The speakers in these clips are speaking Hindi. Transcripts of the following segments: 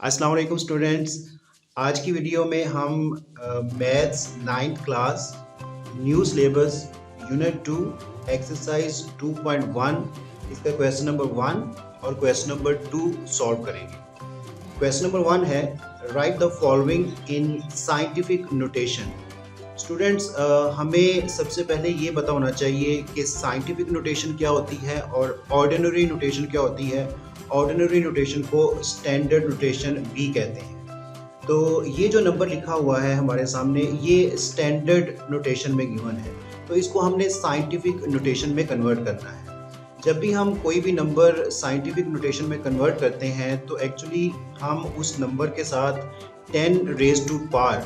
अस्सलाम वालेकुम स्टूडेंट्स। आज की वीडियो में हम maths 9th class new syllabus unit 2 exercise 2.1 इसका क्वेश्चन नंबर 1 और क्वेश्चन नंबर 2 सॉल्व करेंगे। क्वेश्चन नंबर 1 है right the following in scientific notation. Students हमें सबसे पहले ये पता होना चाहिए कि साइंटिफिक नोटेशन क्या होती है और ऑर्डिनरी नोटेशन क्या होती है। ऑर्डिनरी नोटेशन को स्टैंडर्ड नोटेशन भी कहते हैं। तो ये जो नंबर लिखा हुआ है हमारे सामने ये स्टैंडर्ड नोटेशन में गिवन है, तो इसको हमने साइंटिफिक नोटेशन में कन्वर्ट करना है। जब भी हम कोई भी नंबर साइंटिफिक नोटेशन में कन्वर्ट करते हैं तो एक्चुअली हम उस नंबर के साथ 10 रेज़ टू पावर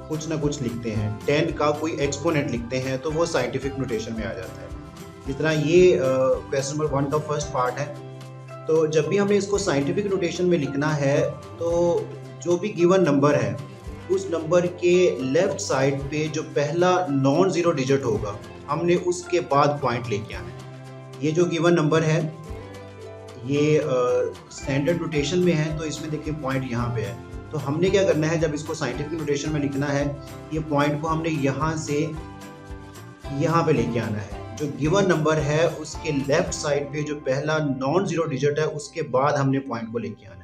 कुछ ना कुछ लिखते हैं, 10 का कोई एक्सपोनेंट लिखते हैं, तो वो साइंटिफिक नोटेशन में आ जाता है। जिस तरह ये क्वेश्चन नंबर 1 का फर्स्ट पार्ट है, तो जब भी हमें इसको साइंटिफिक नोटेशन में लिखना है तो जो भी गिवन नंबर है उस नंबर के लेफ्ट साइड पे जो पहला नॉन ज़ीरो डिजिट होगा हमने उसके बाद पॉइंट लेके आना है। ये जो गिवन नंबर है ये स्टैंडर्ड नोटेशन में है, तो इसमें देखिए पॉइंट यहाँ पे है। तो हमने क्या करना है, जब इसको साइंटिफिक नोटेशन में लिखना है ये पॉइंट को हमने यहाँ से यहाँ पे लेके आना है। जो गिवन नंबर है उसके लेफ्ट साइड पे जो पहला नॉन ज़ीरो डिजिट है उसके बाद हमने पॉइंट को लेके आना है।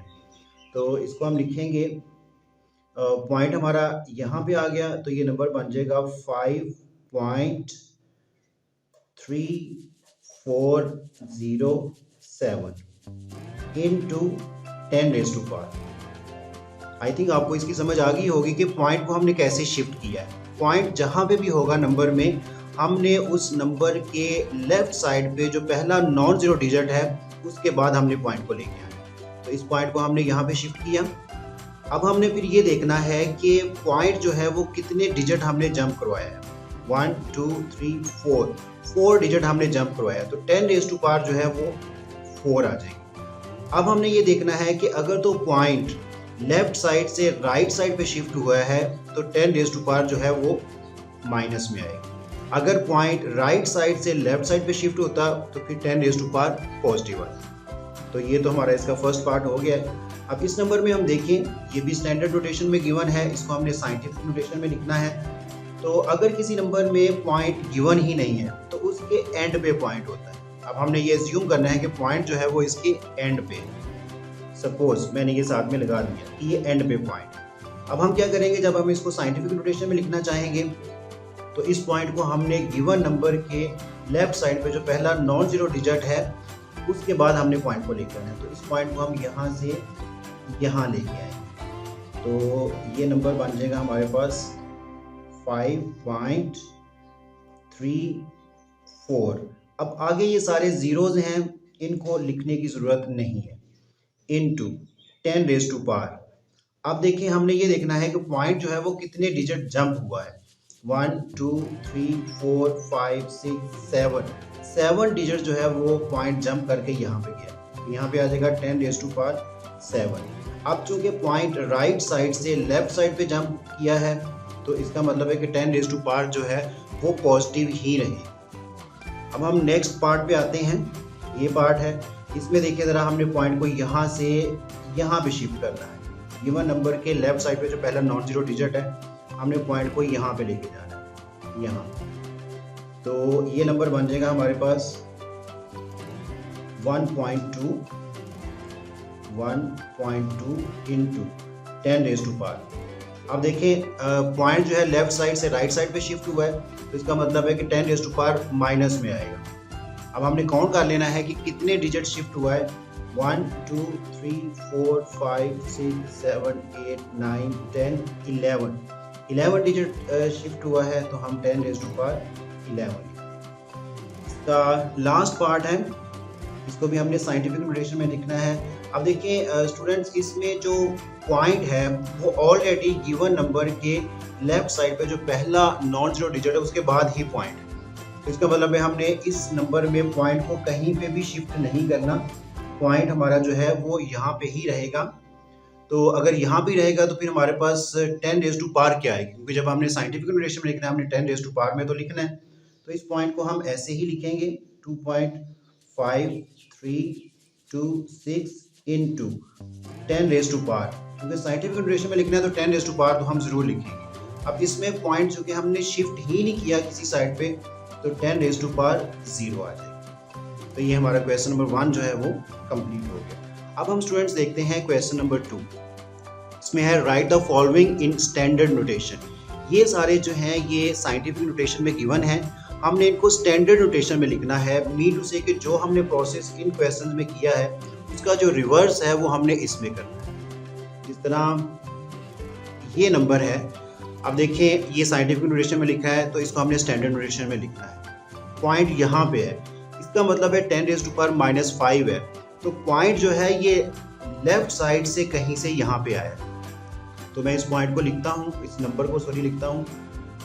तो इसको हम लिखेंगे, पॉइंट हमारा यहाँ पे आ गया, तो ये नंबर बन जाएगा 5.3407 into 10 raise to power. I think आपको इसकी समझ आ गई होगी कि पॉइंट को हमने कैसे शिफ्ट किया है। पॉइंट जहाँ पे भी होगा नंबर में, हमने उस नंबर के लेफ्ट साइड पे जो पहला नॉन ज़ीरो डिजिट है उसके बाद हमने पॉइंट को लेके आना। तो इस पॉइंट को हमने यहाँ पे शिफ्ट किया। अब हमने फिर ये देखना है कि पॉइंट जो है वो कितने डिजिट हमने जंप करवाया है। 1 2 3 4 डिजिट हमने जंप करवाया, तो 10 रेज़ टू पावर जो है वो 4 आ जाएगी। अब हमने ये देखना है कि अगर तो पॉइंट लेफ्ट साइड से राइट साइड पे शिफ्ट हुआ है तो 10 रेज़ टू पावर जो है वो माइनस में आएगी। अगर पॉइंट राइट साइड से लेफ्ट साइड पे शिफ्ट होता तो फिर 10 रेज़ टू पावर पॉजिटिव आता। तो ये तो हमारा इसका फर्स्ट पार्ट हो गया है। अब इस नंबर में हम देखें, ये भी स्टैंडर्ड नोटेशन में गिवन है, इसको हमने साइंटिफिक नोटेशन में लिखना है। तो अगर किसी नंबर में पॉइंट गिवन ही नहीं है तो उसके एंड पे पॉइंट होता है। अब हमने ये एज्यूम करना है कि पॉइंट जो है वो इसके एंड पे, सपोज मैंने ये साथ में लगा दिया कि ये एंड पे पॉइंट। अब हम क्या करेंगे, जब हम इसको साइंटिफिक नोटेशन में लिखना चाहेंगे तो इस पॉइंट को हमने गिवन नंबर के लेफ्ट साइड पे जो पहला नॉन ज़ीरो डिजिट है उसके बाद हमने पॉइंट को लेकर आना है। तो इस पॉइंट को हम यहाँ से यहाँ लेके आएंगे, तो ये नंबर बन जाएगा हमारे पास 5.34। अब आगे ये सारे ज़ीरोज़ हैं, इनको लिखने की ज़रूरत नहीं है। Into 10 raise to power. अब देखिए हमने ये देखना है कि पॉइंट जो है वो कितने डिजिट जंप हुआ है। 1 2 3 4 5 6 7 डिजिट जो है वो पॉइंट जंप करके यहाँ पे गया, यहाँ पे आ जाएगा 10 रेज़ टू पावर 7। अब चूंकि पॉइंट राइट साइड से लेफ्ट साइड पे जंप किया है तो इसका मतलब है कि 10 रेज़ टू पावर जो है वो पॉजिटिव ही रहे। अब हम नेक्स्ट पार्ट पे आते हैं, ये पार्ट है। इसमें देखिए ज़रा, हमने पॉइंट को यहाँ से यहाँ पे शिफ्ट करना है। गिवन नंबर के लेफ्ट साइड पे जो पहला नॉन ज़ीरो डिजिट है हमने पॉइंट को यहाँ पे लेके जाना है, यहाँ। तो ये नंबर बन जाएगा हमारे पास 1.2 इंटू 10 रेज़ टू पावर। अब देखिए पॉइंट जो है लेफ्ट साइड से राइट साइड पे शिफ्ट हुआ है, तो इसका मतलब है कि 10 रेज़ टू पावर माइनस में आएगा। अब हमने काउंट कर लेना है कि कितने डिजिट शिफ्ट हुआ है। 1 2 3 4 5 6 7 8 9 10 11 डिजिट शिफ्ट हुआ है, तो हम 10 रेज़ टू पावर 11। इसका लास्ट पार्ट है, इसको भी हमने साइंटिफिक नोटेशन में लिखना है। अब देखिए स्टूडेंट्स, इसमें जो पॉइंट है वो ऑलरेडी गिवन नंबर के लेफ्ट साइड पे जो पहला नॉन ज़ीरो डिजिट है उसके बाद ही पॉइंट। तो इसका मतलब है हमने इस नंबर में पॉइंट को कहीं पे भी शिफ्ट नहीं करना, पॉइंट हमारा जो है वो यहाँ पे ही रहेगा। तो अगर यहाँ पे रहेगा तो फिर हमारे पास 10 रेज़ टू पावर क्या आएगी, क्योंकि जब हमने साइंटिफिक नोटेशन में लिखना है हमने 10 रेज़ टू पावर में तो लिखना है। तो इस पॉइंट को हम ऐसे ही लिखेंगे 2.5326 इंटू 10 रेज टू पावर, क्योंकि साइंटिफिक नोटेशन में लिखना है तो 10 रेज टू पावर तो हम जरूर लिखेंगे। अब इसमें पॉइंट जो कि हमने शिफ्ट ही नहीं किया किसी साइड पे, तो 10 रेज टू पावर 0 आ जाएगी। तो ये हमारा क्वेश्चन नंबर 1 जो है वो कंप्लीट हो गया। अब हम स्टूडेंट्स देखते हैं क्वेश्चन नंबर 2। इसमें है right the following in standard notation. ये सारे जो हैं ये साइंटिफिक नोटेशन में गिवन है, हमने इनको स्टैंडर्ड नोटेशन में लिखना है। मीन टू से कि जो हमने प्रोसेस इन क्वेश्चंस में किया है उसका जो रिवर्स है वो हमने इसमें करना है। जिस तरह ये नंबर है, अब देखिए ये साइंटिफिक नोटेशन में लिखा है तो इसको हमने स्टैंडर्ड नोटेशन में लिखना है। पॉइंट यहाँ पे है, इसका मतलब है 10 रेज़ टू पावर -5 है, तो पॉइंट जो है ये लेफ्ट साइड से कहीं से यहाँ पे आया है। तो मैं इस पॉइंट को लिखता हूँ, इस नंबर को लिखता हूँ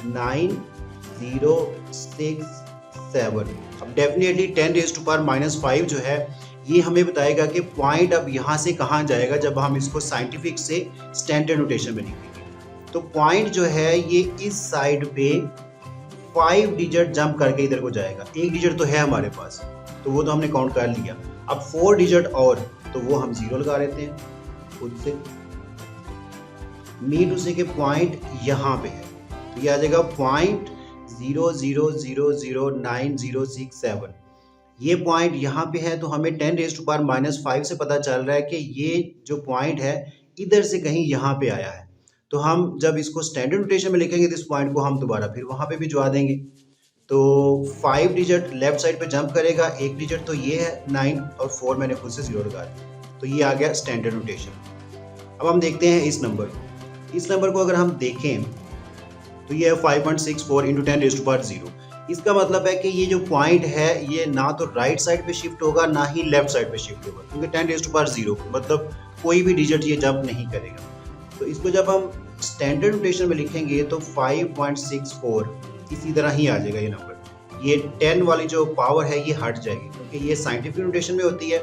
9067। अब डेफिनेटली 10 रेज़ टू पावर -5 जो है ये हमें बताएगा कि पॉइंट अब यहाँ से कहाँ जाएगा जब हम इसको साइंटिफिक से स्टैंडर्ड नोटेशन में लिखेंगे। तो पॉइंट जो है ये इस साइड पे 5 डिजिट जंप करके इधर को जाएगा। एक डिजिट तो है हमारे पास, तो वो तो हमने काउंट कर लिया। अब 4 डिजिट और, तो वो हम 0 लगा लेते हैं खुद से। मीन टू से के पॉइंट यहाँ पे है, तो ये आ जाएगा 0.00009067। ये पॉइंट यहाँ पे है, तो हमें 10 रेज़ टू पावर -5 से पता चल रहा है कि ये जो पॉइंट है इधर से कहीं यहाँ पे आया है। तो हम जब इसको स्टैंडर्ड नोटेशन में लिखेंगे तो इस पॉइंट को हम दोबारा फिर वहाँ पे भिजवा देंगे। तो 5 डिजिट लेफ्ट साइड पे जंप करेगा, एक डिजिट तो ये है 9 और 4 मैंने खुद से 0 लगा दिया, तो ये आ गया स्टैंडर्ड नोटेशन। अब हम देखते हैं इस नंबर को। इस नंबर को अगर हम देखें तो ये है 5.64 इंटू 10 रेज़ टू पावर 0। इसका मतलब है कि ये जो पॉइंट है ये ना तो राइट साइड पे शिफ्ट होगा ना ही लेफ्ट साइड पे शिफ्ट होगा, क्योंकि 10 रेज़ टू पावर 0 मतलब कोई भी डिजिट ये जंप नहीं करेगा। तो इसको जब हम स्टैंडर्ड नोटेशन में लिखेंगे तो 5.64 इसी तरह ही आ जाएगा ये नंबर। ये 10 वाली जो पावर है ये हट जाएगी, क्योंकि ये साइंटिफिक नोटेशन में होती है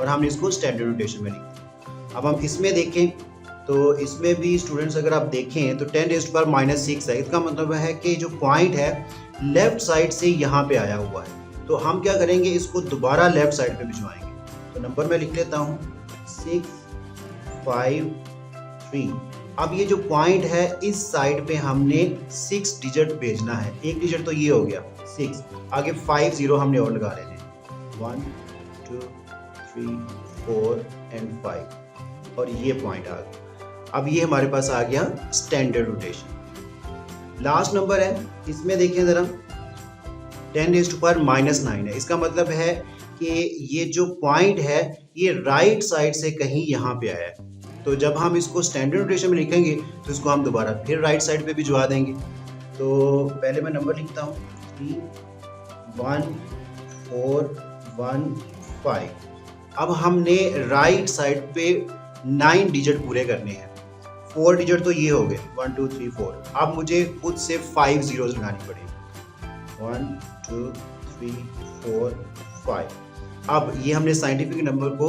और हमने इसको स्टैंडर्ड नोटेशन में लिखते हैं। अब हम इसमें देखें तो इसमें भी स्टूडेंट्स अगर आप देखें तो 10 रेज़ टू पावर -6 है। इसका मतलब है कि जो पॉइंट है लेफ्ट साइड से यहाँ पे आया हुआ है। तो हम क्या करेंगे, इसको दोबारा लेफ्ट साइड पे भिजवाएंगे। तो नंबर मैं लिख लेता हूँ 653। अब ये जो पॉइंट है इस साइड पे हमने 6 डिजिट भेजना है। एक डिजिट तो ये हो गया 6, आगे 5 0 हमने और लगा लेने 1 2 3 4 एंड 5, और ये पॉइंट आ गया। अब ये हमारे पास आ गया स्टैंडर्ड नोटेशन। लास्ट नंबर है, इसमें देखिए ज़रा 10 रेज़ टू पावर -9 है। इसका मतलब है कि ये जो पॉइंट है ये राइट साइड से कहीं यहाँ पे आया है। तो जब हम इसको स्टैंडर्ड नोटेशन में लिखेंगे तो इसको हम दोबारा फिर राइट साइड पे भिजवा देंगे। तो पहले मैं नंबर लिखता हूँ 31415। अब हमने राइट साइड पे 9 डिजिट पूरे करने हैं। 4 डिजिट तो ये हो गए 1 2 3 4। अब मुझे खुद से 5 zeros लगानी पड़ेगी 1 2 3 4 5। अब ये हमने साइंटिफिक नंबर को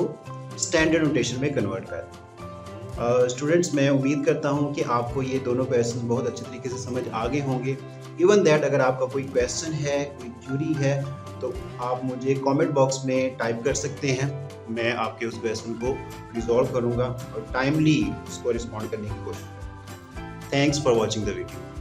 स्टैंडर्ड नोटेशन में कन्वर्ट कर दिया। स्टूडेंट्स, मैं उम्मीद करता हूँ कि आपको ये दोनों क्वेश्चन बहुत अच्छे तरीके से समझ आ गए होंगे। इवन दैट अगर आपका कोई क्वेश्चन है, कोई क्यूरी है, तो आप मुझे कमेंट बॉक्स में टाइप कर सकते हैं। मैं आपके उस क्वेश्चन को रिजॉल्व करूँगा और टाइमली उसको रिस्पॉन्ड करने की कोशिश करूँगा। Thanks for watching the video.